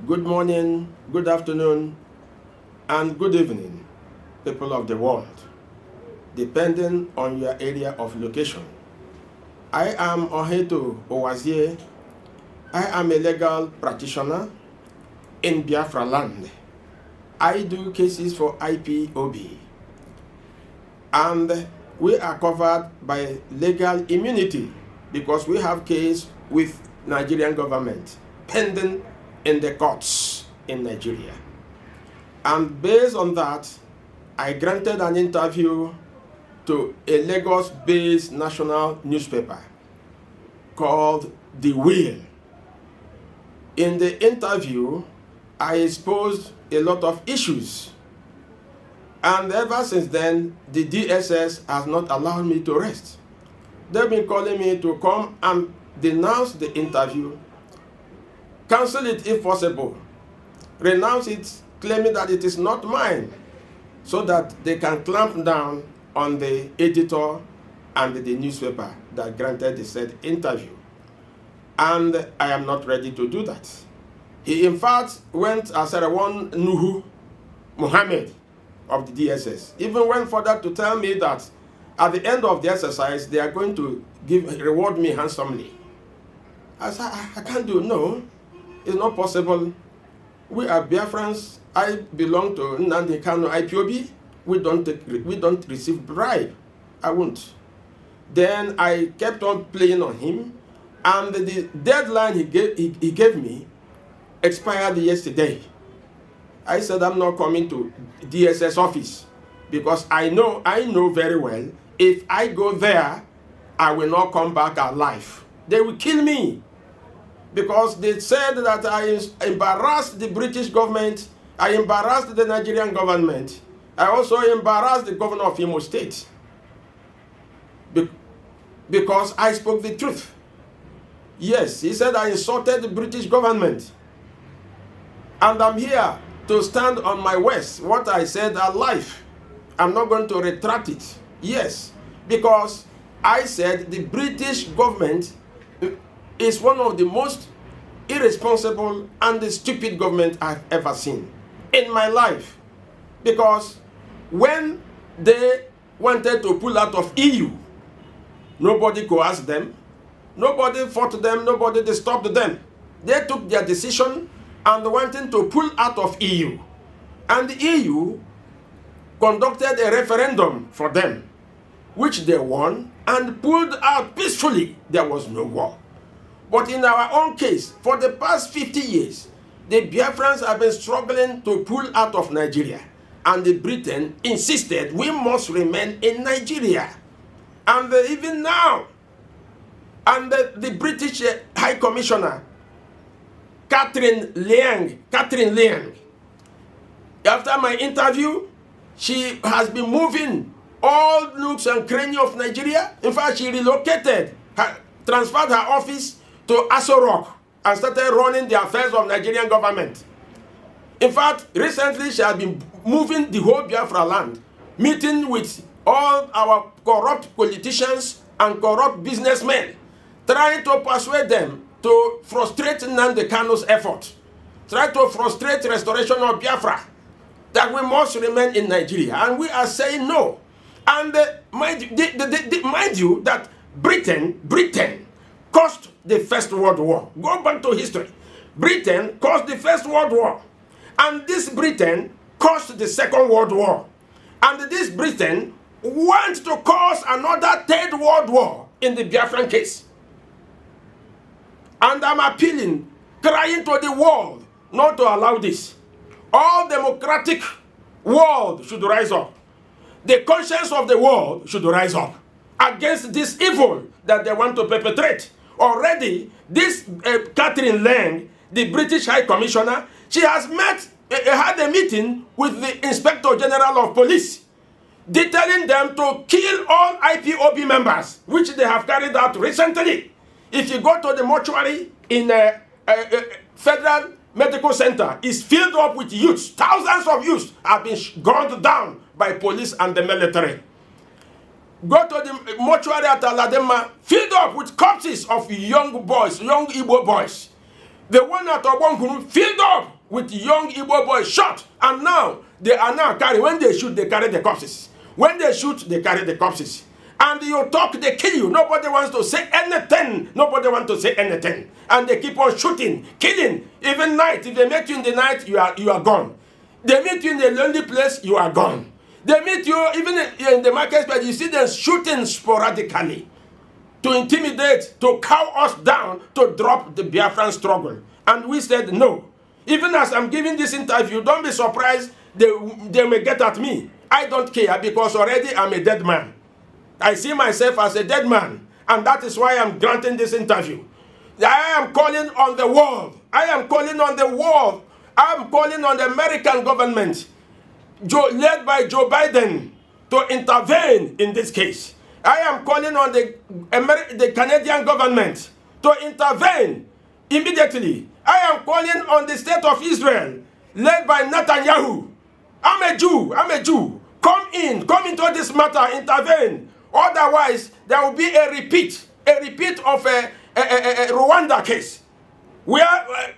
Good morning, good afternoon, and good evening, people of the world, depending on your area of location. I am Oheto Owazie. I am a legal practitioner in Bi&fra land. I do cases for IPOB, and we are covered by legal immunity because we have case with Nigerian government pending in the courts in Nigeria. And based on that, I granted an interview to a Lagos-based national newspaper called The Wheel. In the interview, I exposed a lot of issues. And ever since then, the DSS has not allowed me to rest. They've been calling me to come and denounce the interview, cancel it if possible, renounce it, claiming that it is not mine, so that they can clamp down on the editor and the newspaper that granted the said interview. And I am not ready to do that. He in fact went as one Nuhu Muhammad of the DSS, even went further to tell me that at the end of the exercise, they are going to reward me handsomely. I said, I can't do, no, it's not possible. We are Biafrans. I belong to Nnamdi Kanu IPOB. We don't receive bribe. I won't. Then I kept on playing on him, and the deadline he gave me expired yesterday. I said I'm not coming to DSS office because I know very well if I go there, I will not come back alive. They will kill me because they said that I embarrassed the British government, I embarrassed the Nigerian government, I also embarrassed the governor of Imo State because I spoke the truth. Yes, he said I insulted the British government. And I'm here to stand on my words. What I said are life. I'm not going to retract it. Yes, because I said the British government is one of the most irresponsible and the stupid government I've ever seen in my life. Because when they wanted to pull out of EU, nobody coerced them, nobody fought them, nobody disturbed them. They took their decision and wanted to pull out of EU. And the EU conducted a referendum for them, which they won and pulled out peacefully. There was no war. But in our own case, for the past 50 years, the Biafrans have been struggling to pull out of Nigeria. And the Britain insisted we must remain in Nigeria. And even now, and the British High Commissioner, Catherine Liang, after my interview, she has been moving all nooks and crannies of Nigeria. In fact, she relocated, transferred her office to Aso Rock and started running the affairs of Nigerian government. In fact, recently she has been moving the whole Bi&fra land, meeting with all our corrupt politicians and corrupt businessmen, trying to persuade them to frustrate Nnamdi Kanu's effort, try to frustrate restoration of Biafra, that we must remain in Nigeria. And we are saying no. And mind you that Britain caused the First World War. Go back to history. Britain caused the First World War. And this Britain caused the Second World War. And this Britain wants to cause another Third World War in the Biafran case. And I'm appealing, crying to the world not to allow this. All democratic world should rise up. The conscience of the world should rise up against this evil that they want to perpetrate. Already, this Catherine Liang, the British High Commissioner, she has had a meeting with the Inspector General of Police, detailing them to kill all IPOB members, which they have carried out recently. If you go to the mortuary in Federal Medical Center, it's filled up with youths. Thousands of youths have been gunned down by police and the military. Go to the mortuary at Aladema, filled up with corpses of young boys, young Igbo boys. The one at Obonkuru filled up with young Igbo boys shot. And now, they are now carrying, when they shoot, they carry the corpses. When they shoot, they carry the corpses. And you talk, they kill you. Nobody wants to say anything. Nobody wants to say anything. And they keep on shooting, killing. Even night, if they meet you in the night, you are gone. They meet you in a lonely place, you are gone. They meet you even in the market, but you see them shooting sporadically to intimidate, to cow us down, to drop the Biafran struggle. And we said no. Even as I'm giving this interview, don't be surprised they may get at me. I don't care, because already I'm a dead man. I see myself as a dead man, and that is why I'm granting this interview. I am calling on the world. I am calling on the world. I am calling on the American government, led by Joe Biden, to intervene in this case. I am calling on the Canadian government to intervene immediately. I am calling on the state of Israel, led by Netanyahu. I'm a Jew. Come into this matter, intervene. Otherwise, there will be a repeat of a Rwanda case, where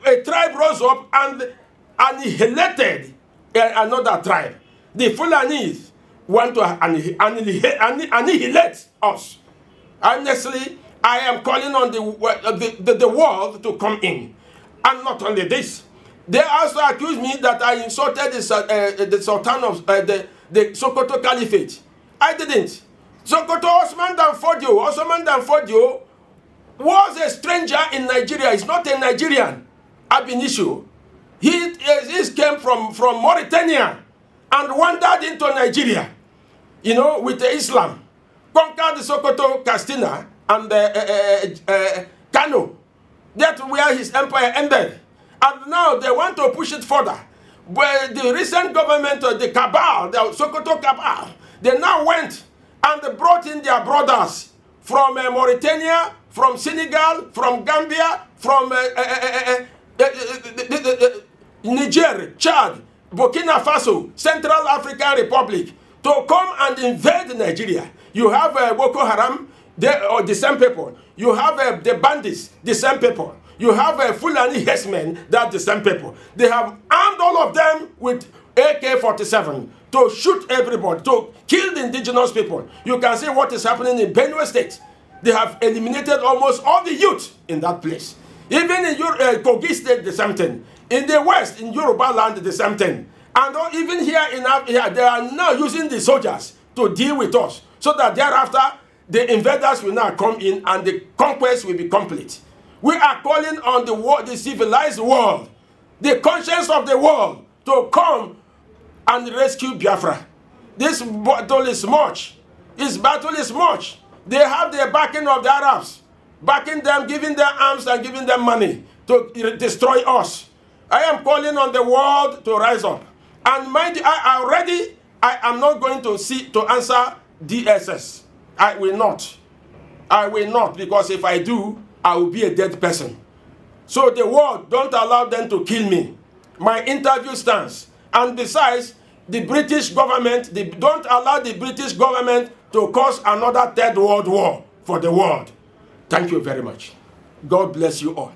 a tribe rose up and annihilated another tribe. The Fulanis want to annihilate us. Honestly, I am calling on the world to come in. And not only this, they also accuse me that I insulted the Sultan of the Sokoto Caliphate. I didn't. Sokoto Osman Danfodio was a stranger in Nigeria. He's not a Nigerian ab initio. He came from Mauritania and wandered into Nigeria, with the Islam. Conquered the Sokoto, Castina, and Kano. That's where his empire ended. And now they want to push it further. But the recent government of the cabal, the Sokoto cabal, they now went and they brought in their brothers from Mauritania, from Senegal, from Gambia, from Niger, Chad, Burkina Faso, Central African Republic, to come and invade Nigeria. You have Boko Haram, the same people. You have the bandits, the same people. You have Fulani herdsmen, that's the same people. They have armed all of them with AK-47 to shoot everybody, to kill the indigenous people. You can see what is happening in Benue State. They have eliminated almost all the youth in that place. Even in Kogi State, the same thing. In the West, in Yoruba land, the same thing. And even here in Africa, they are now using the soldiers to deal with us, so that thereafter, the invaders will now come in and the conquest will be complete. We are calling on the civilized world, the conscience of the world, to come and rescue Biafra. This battle is much. This battle is much. They have the backing of the Arabs, backing them, giving them arms and giving them money to destroy us. I am calling on the world to rise up. And mind you, I am not going to answer DSS. I will not. I will not, because if I do, I will be a dead person. So the world, don't allow them to kill me. My interview stands. And besides, the British government, don't allow the British government to cause another third world war for the world. Thank you very much. God bless you all.